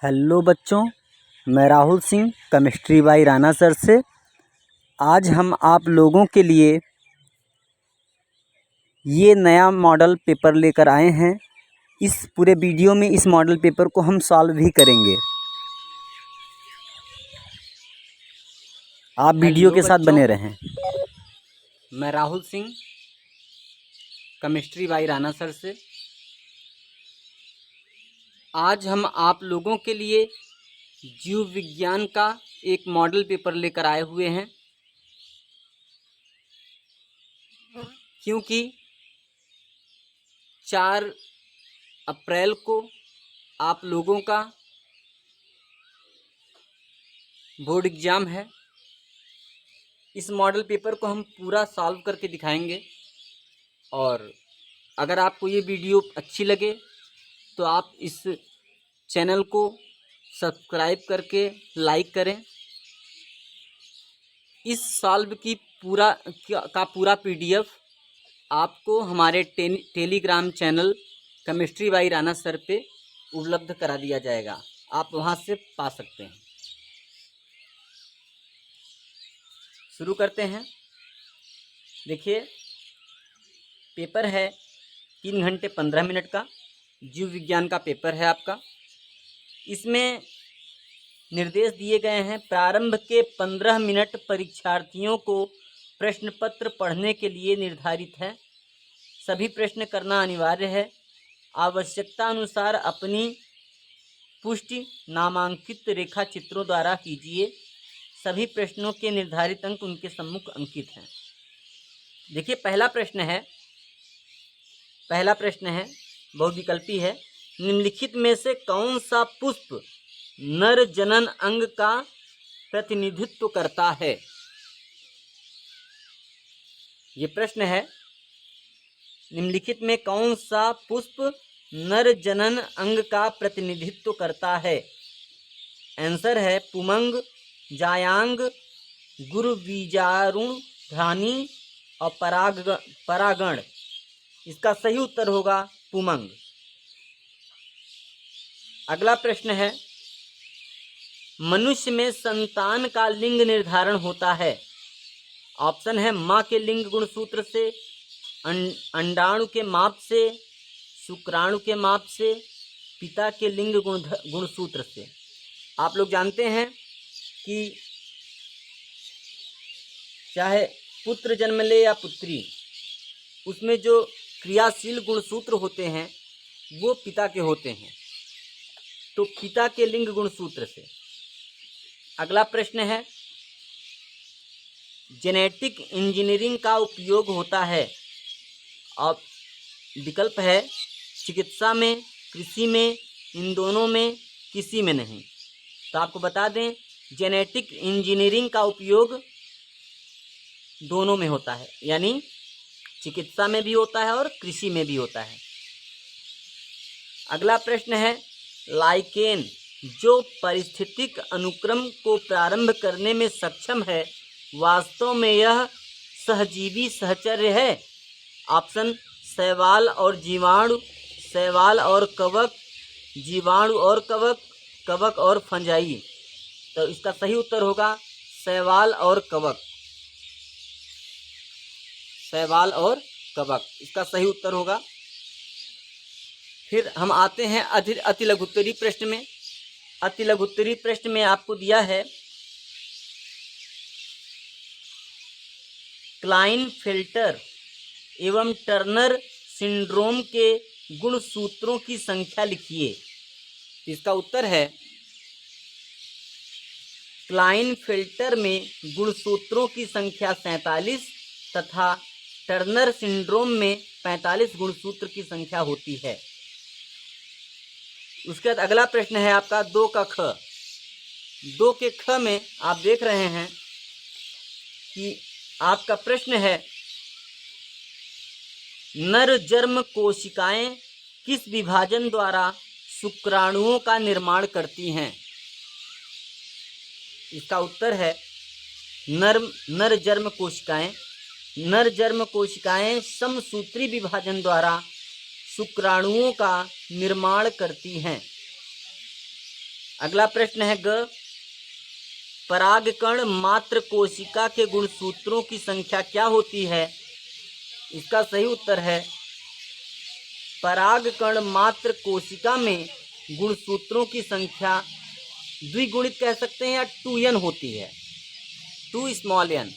Hello बच्चों, मैं Rahul Singh chemistry by Rana sir से। आज हम आप लोगों के लिए ये नया मॉडल पेपर लेकर आए हैं। इस पूरे वीडियो में इस मॉडल पेपर को हम सॉल्व भी करेंगे। आप वीडियो के साथ बने रहें। मैं Rahul Singh chemistry by Rana sir से। आज हम आप लोगों के लिए जीव विज्ञान का एक मॉडल पेपर लेकर आए हुए हैं, क्योंकि 4 अप्रैल को आप लोगों का बोर्ड एग्ज़ाम है। इस मॉडल पेपर को हम पूरा सॉल्व करके दिखाएंगे, और अगर आपको ये वीडियो अच्छी लगे तो आप इस चैनल को सब्सक्राइब करके लाइक करें। इस सॉल्व की पूरा पीडीएफ आपको हमारे Telegram channel chemistry by Rana sir पे उपलब्ध करा दिया जाएगा। आप वहाँ से पा सकते हैं। शुरू करते हैं। देखिए, पेपर है 3 घंटे 15 मिनट का जीव विज्ञान का पेपर है आपका। इसमें निर्देश दिए गए हैं। प्रारंभ के 15 मिनट परीक्षार्थियों को प्रश्न पत्र पढ़ने के लिए निर्धारित है। सभी प्रश्न करना अनिवार्य है। आवश्यकता अनुसार अपनी पुष्टि नामांकित रेखा चित्रों द्वारा कीजिए। सभी प्रश्नों के निर्धारित अंक उनके सम्मुख अंकित हैं। देखिए, पहला प्रश्न है बहुविकल्पी है। निम्नलिखित में से कौन सा पुष्प नर जनन अंग का प्रतिनिधित्व करता है? ये प्रश्न है, निम्नलिखित में कौन सा पुष्प नर जनन अंग का प्रतिनिधित्व करता है? आंसर है पुमंग, जायांग, गुरुबीजारुण ध्वनि और परागण। इसका सही उत्तर होगा पुमंग। अगला प्रश्न है, मनुष्य में संतान का लिंग निर्धारण होता है। ऑप्शन है माँ के लिंग गुणसूत्र से, अंडाणु के माप से, शुक्राणु के माप से, पिता के लिंग गुणसूत्र से। आप लोग जानते हैं कि चाहे पुत्र जन्म ले या पुत्री, उसमें जो क्रियाशील गुणसूत्र होते हैं वो पिता के होते हैं, तो पिता के लिंग गुणसूत्र से। अगला प्रश्न है, जेनेटिक इंजीनियरिंग का उपयोग होता है। और विकल्प है चिकित्सा में, कृषि में, इन दोनों में, किसी में नहीं। तो आपको बता दें, जेनेटिक इंजीनियरिंग का उपयोग दोनों में होता है, यानी चिकित्सा में भी होता है और कृषि में भी होता है। अगला प्रश्न है, लाइकेन जो पारिस्थितिक अनुक्रम को प्रारंभ करने में सक्षम है, वास्तव में यह सहजीवी सहचर्य है। ऑप्शन शैवाल और जीवाणु, शैवाल और कवक, जीवाणु और कवक, कवक और फंजाई। तो इसका सही उत्तर होगा शैवाल और कवक। शैवाल और कवक इसका सही उत्तर होगा। फिर हम आते हैं अति लघुत्तरी प्रश्न में। अति लघुत्तरी प्रश्न में आपको दिया है, क्लाइनफेल्टर एवं टर्नर सिंड्रोम के गुणसूत्रों की संख्या लिखिए। इसका उत्तर है, क्लाइनफेल्टर में गुणसूत्रों की संख्या 47 तथा टर्नर सिंड्रोम में 45 गुणसूत्र की संख्या होती है। उसके बाद अगला प्रश्न है आपका 2 का ख। 2 के ख में आप देख रहे हैं कि आपका प्रश्न है, नर जर्म कोशिकाएं किस विभाजन द्वारा शुक्राणुओं का निर्माण करती हैं? इसका उत्तर है नर जर्म कोशिकाएं। नर जर्म कोशिकाएं समसूत्री विभाजन द्वारा शुक्राणुओं का निर्माण करती हैं। अगला प्रश्न है ग, परागकण मात्र कोशिका के गुणसूत्रों की संख्या क्या होती है? इसका सही उत्तर है परागकण मात्र कोशिका में गुणसूत्रों की संख्या द्विगुणित कह सकते हैं या 2n होती है, 2 स्मॉल n,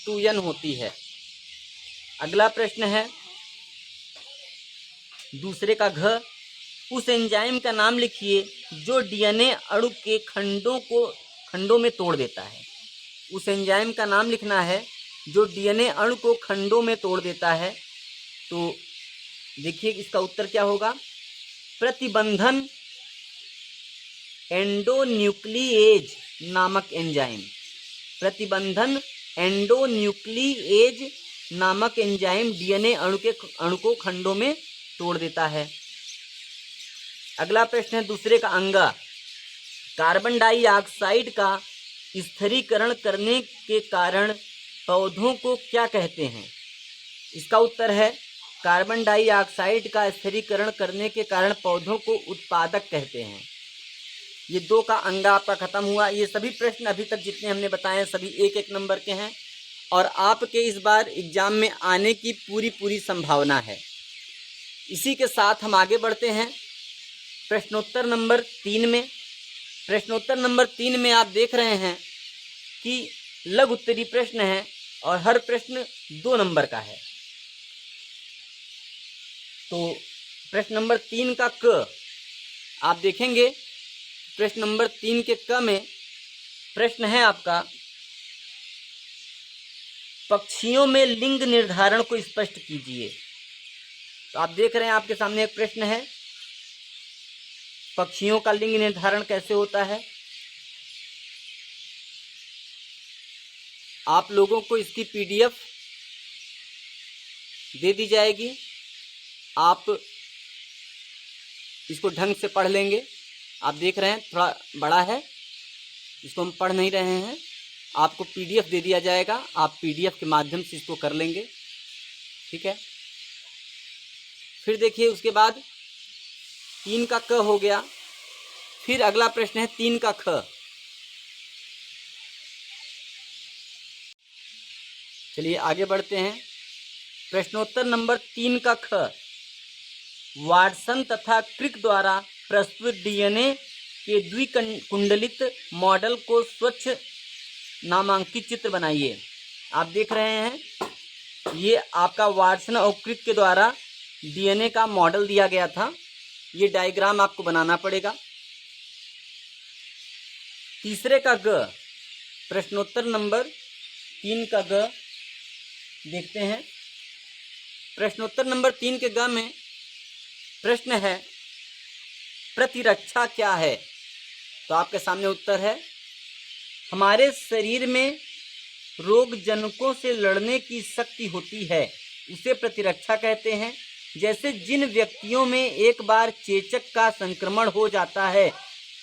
2n होती है। अगला प्रश्न है दूसरे का घ, उस एंजाइम का नाम लिखिए जो डीएनए अणु के खंडों में तोड़ देता है। उस एंजाइम का नाम लिखना है जो डीएनए अणु को खंडों में तोड़ देता है। तो देखिए इसका उत्तर क्या होगा, प्रतिबंधन एंडोन्यूक्लिएज नामक एंजाइम। प्रतिबंधन एंडोन्यूक्लिएज नामक एंजाइम डीएनए अणु को खंडों में तोड़ देता है। अगला प्रश्न है दूसरे का अंगा, कार्बन डाइऑक्साइड का स्थिरीकरण करने के कारण पौधों को क्या कहते हैं? इसका उत्तर है कार्बन डाइऑक्साइड का स्थिरीकरण करने के कारण पौधों को उत्पादक कहते हैं। ये 2 का अंगा आपका खत्म हुआ। ये सभी प्रश्न अभी तक जितने हमने बताए हैं सभी 1-1 नंबर के हैं और आपके इस बार एग्जाम में आने की पूरी संभावना है। इसी के साथ हम आगे बढ़ते हैं प्रश्नोत्तर नंबर 3 में। प्रश्नोत्तर नंबर 3 में आप देख रहे हैं कि लघु उत्तरीय प्रश्न है और हर प्रश्न 2 नंबर का है। तो प्रश्न नंबर 3 का क आप देखेंगे, प्रश्न नंबर 3 के क में प्रश्न है आपका, पक्षियों में लिंग निर्धारण को स्पष्ट कीजिए। तो आप देख रहे हैं आपके सामने एक प्रश्न है, पक्षियों का लिंग निर्धारण कैसे होता है। आप लोगों को इसकी पीडीएफ दे दी जाएगी, आप इसको ढंग से पढ़ लेंगे। आप देख रहे हैं थोड़ा बड़ा है, इसको हम पढ़ नहीं रहे हैं, आपको पीडीएफ दे दिया जाएगा, आप पीडीएफ के माध्यम से इसको कर लेंगे, ठीक है। फिर देखिए उसके बाद 3 का क हो गया। फिर अगला प्रश्न है 3 का ख। चलिए आगे बढ़ते हैं। प्रश्नोत्तर नंबर 3 का ख, वाटसन तथा क्रिक द्वारा प्रस्तुत डीएनए के द्विकुंडलित मॉडल को स्वच्छ नामांकित चित्र बनाइए। आप देख रहे हैं ये आपका वाटसन और क्रिक के द्वारा डीएनए का मॉडल दिया गया था। ये डायग्राम आपको बनाना पड़ेगा। तीसरे का ग, प्रश्नोत्तर नंबर 3 का ग देखते हैं। प्रश्नोत्तर नंबर 3 के ग में प्रश्न है, प्रतिरक्षा क्या है? तो आपके सामने उत्तर है, हमारे शरीर में रोग जनकों से लड़ने की शक्ति होती है, उसे प्रतिरक्षा कहते हैं। जैसे जिन व्यक्तियों में एक बार चेचक का संक्रमण हो जाता है,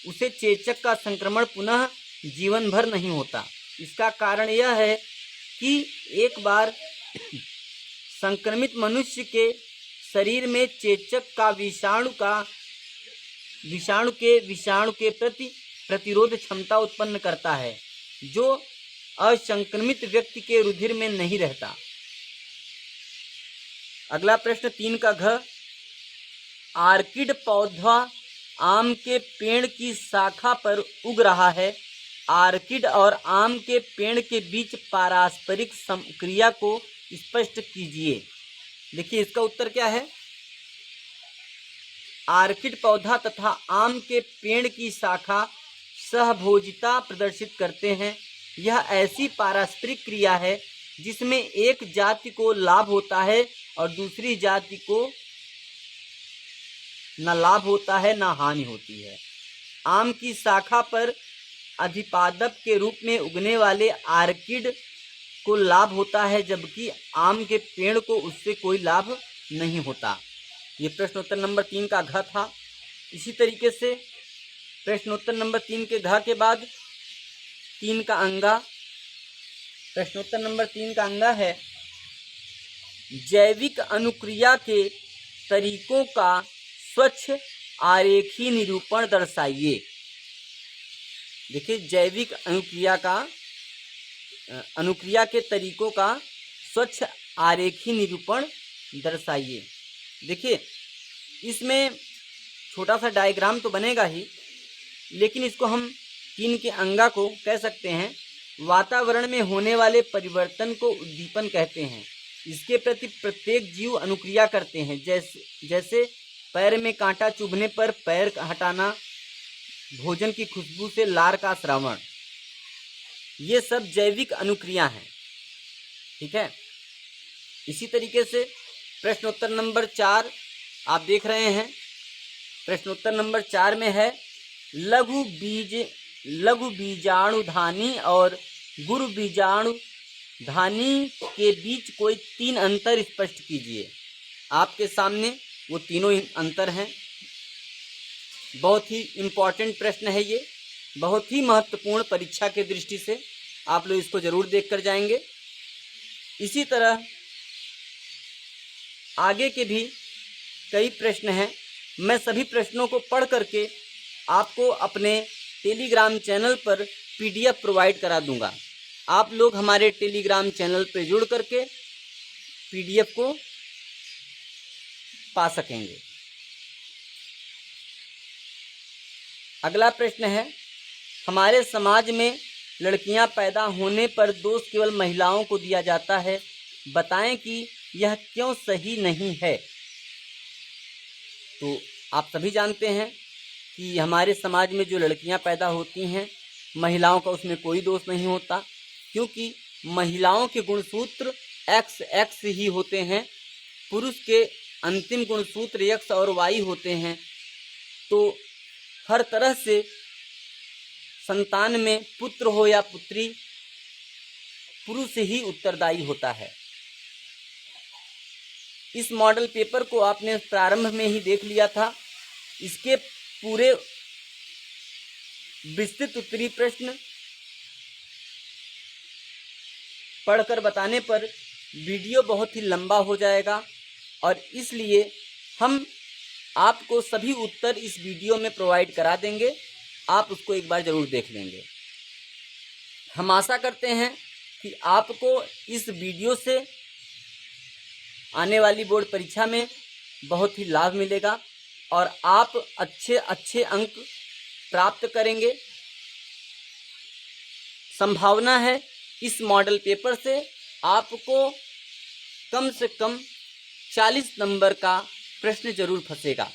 उसे चेचक का संक्रमण पुनः जीवन भर नहीं होता। इसका कारण यह है कि एक बार संक्रमित मनुष्य के शरीर में चेचक का विषाणु के प्रति प्रतिरोध क्षमता उत्पन्न करता है, जो असंक्रमित व्यक्ति के रुधिर में नहीं रहता। अगला प्रश्न 3 का घ, आर्किड पौधा आम के पेड़ की शाखा पर उग रहा है। आर्किड और आम के पेड़ के बीच पारस्परिक क्रिया को स्पष्ट कीजिए। देखिए इसका उत्तर क्या है, आर्किड पौधा तथा आम के पेड़ की शाखा सहभोजिता प्रदर्शित करते हैं। यह ऐसी पारस्परिक क्रिया है जिसमें एक जाति को लाभ होता है और दूसरी जाति को न लाभ होता है न हानि होती है। आम की शाखा पर अधिपादप के रूप में उगने वाले आर्किड को लाभ होता है, जबकि आम के पेड़ को उससे कोई लाभ नहीं होता। ये प्रश्नोत्तर नंबर 3 का घ था। इसी तरीके से प्रश्नोत्तर नंबर 3 के घ के बाद 3 का अंगा। प्रश्नोत्तर नंबर 3 का अंगा है, जैविक अनुक्रिया के तरीकों का स्वच्छ आरेखीय निरूपण दर्शाइए। देखिए, जैविक अनुक्रिया के तरीकों का स्वच्छ आरेखी निरूपण दर्शाइए। देखिए, इसमें छोटा सा डायग्राम तो बनेगा ही, लेकिन इसको हम 3 के अंगा को कह सकते हैं। वातावरण में होने वाले परिवर्तन को उद्दीपन कहते हैं। इसके प्रति प्रत्येक जीव अनुक्रिया करते हैं, जैसे पैर में कांटा चुभने पर पैर हटाना, भोजन की खुशबू से लार का श्रावण, ये सब जैविक अनुक्रिया हैं। ठीक है। इसी तरीके से प्रश्नोत्तर नंबर 4 आप देख रहे हैं। प्रश्नोत्तर नंबर 4 में है लघु बीजाणुधानी और गुरु बीजाणुधानी के बीच कोई 3 अंतर स्पष्ट कीजिए। आपके सामने वो तीनों अंतर हैं। बहुत ही इम्पॉर्टेंट प्रश्न है ये, बहुत ही महत्वपूर्ण परीक्षा के दृष्टि से आप लोग इसको ज़रूर देख कर जाएंगे। इसी तरह आगे के भी कई प्रश्न हैं। मैं सभी प्रश्नों को पढ़ करके आपको अपने टेलीग्राम चैनल पर PDF प्रोवाइड करा दूंगा। आप लोग हमारे टेलीग्राम चैनल पर जुड़ करके PDF को पा सकेंगे। अगला प्रश्न है, हमारे समाज में लड़कियां पैदा होने पर दोष केवल महिलाओं को दिया जाता है, बताएं कि यह क्यों सही नहीं है। तो आप सभी जानते हैं कि हमारे समाज में जो लड़कियां पैदा होती हैं, महिलाओं का उसमें कोई दोष नहीं होता, क्योंकि महिलाओं के गुणसूत्र XX ही होते हैं, पुरुष के अंतिम गुणसूत्र X और Y होते हैं। तो हर तरह से संतान में पुत्र हो या पुत्री, पुरुष ही उत्तरदायी होता है। इस मॉडल पेपर को आपने प्रारंभ में ही देख लिया था। इसके पूरे विस्तृत उत्तरी प्रश्न पढ़कर बताने पर वीडियो बहुत ही लंबा हो जाएगा, और इसलिए हम आपको सभी उत्तर इस वीडियो में प्रोवाइड करा देंगे। आप उसको एक बार ज़रूर देख लेंगे। हम आशा करते हैं कि आपको इस वीडियो से आने वाली बोर्ड परीक्षा में बहुत ही लाभ मिलेगा और आप अच्छे अंक प्राप्त करेंगे। संभावना है इस मॉडल पेपर से आपको कम से कम 40 नंबर का प्रश्न जरूर फंसेगा।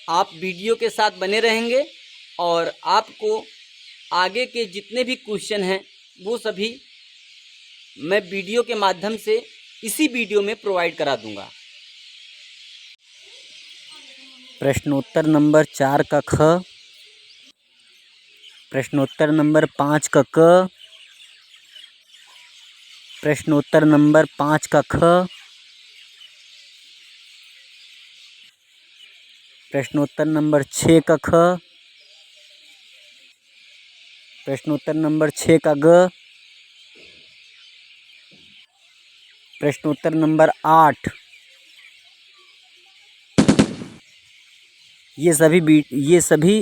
आप वीडियो के साथ बने रहेंगे और आपको आगे के जितने भी क्वेश्चन हैं वो सभी मैं वीडियो के माध्यम से इसी वीडियो में प्रोवाइड करा दूंगा। प्रश्नोत्तर नंबर 4 का ख, प्रश्नोत्तर नंबर 5 का क, प्रश्नोत्तर नंबर 5 का ख, प्रश्नोत्तर नंबर 6 का ख, प्रश्नोत्तर नंबर 6 का ग, प्रश्नोत्तर नंबर 8। ये सभी